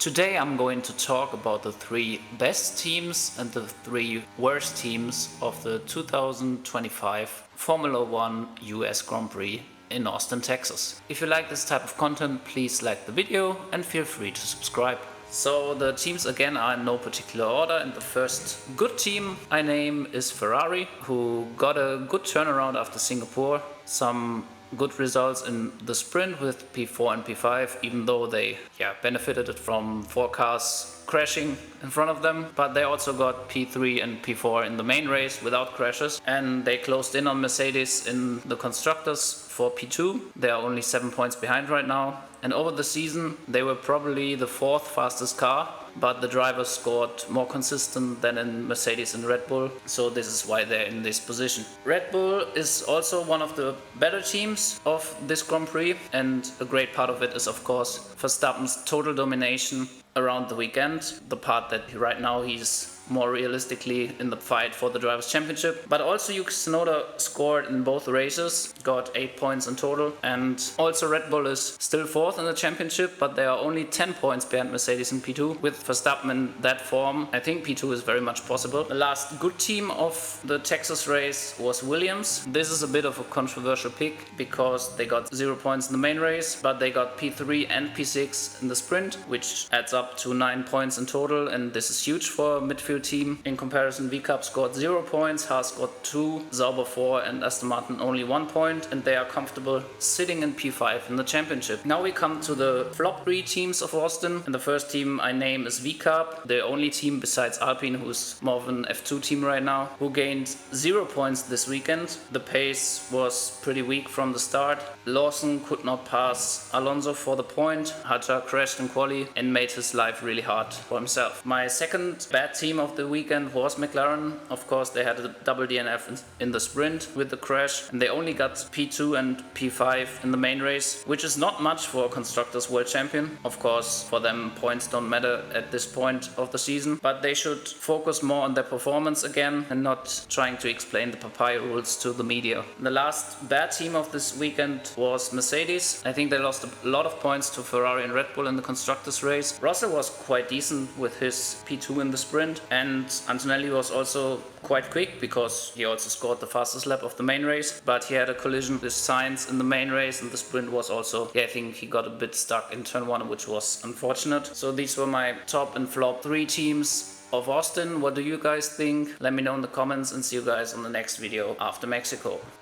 Today I'm going to talk about the 3 best teams and the 3 worst teams of the 2025 Formula 1 US Grand Prix in Austin, Texas. If you like this type of content, please like the video and feel free to subscribe. So the teams again are in no particular order, and the first good team I name is Ferrari, who got a good turnaround after Singapore. Some good results in the sprint with P4 and P5, even though they benefited from 4 cars crashing in front of them, but they also got P3 and P4 in the main race without crashes, and they closed in on Mercedes in the constructors for P2. They are only 7 points behind right now, and over the season they were probably the 4th fastest car, but the drivers scored more consistent than in Mercedes and Red Bull, so this is why they're in this position. Red Bull is also one of the better teams of this Grand Prix, and a great part of it is of course Verstappen's total domination around the weekend, the part that right now he's more realistically in the fight for the Drivers' Championship. But also Yuki Tsunoda scored in both races, got 8 points in total, and also Red Bull is still 4th in the championship, but they are only 10 points behind Mercedes in P2. With Verstappen in that form, I think P2 is very much possible. The last good team of the Texas race was Williams. This is a bit of a controversial pick because they got 0 points in the main race, but they got P3 and P6 in the sprint, which adds up to 9 points in total, and this is huge for a midfield team. In comparison, VCAP scored 0 points, Haas got 2, Sauber 4 and Aston Martin only 1 point, and they are comfortable sitting in P5 in the championship. Now we come to the flop 3 teams of Austin, and the first team I name is VCAP, the only team besides Alpine who's more of an F2 team right now, who gained 0 points this weekend. The pace was pretty weak from the start. Lawson could not pass Alonso for the point, Hadjar crashed in quali and made his life really hard for himself. My second bad team of the weekend was McLaren. Of course, they had a double DNF in the sprint with the crash, and they only got P2 and P5 in the main race, which is not much for a Constructors World Champion. Of course, for them points don't matter at this point of the season, but they should focus more on their performance again and not trying to explain the papaya rules to the media. The last bad team of this weekend was Mercedes. I think they lost a lot of points to Ferrari and Red Bull in the Constructors race. Russell was quite decent with his P2 in the sprint, and Antonelli was also quite quick because he also scored the fastest lap of the main race, but he had a collision with Sainz in the main race, and the sprint was also, I think he got a bit stuck in turn 1, which was unfortunate. So these were my top and flop 3 teams of Austin. What do you guys think? Let me know in the comments, and see you guys on the next video after Mexico.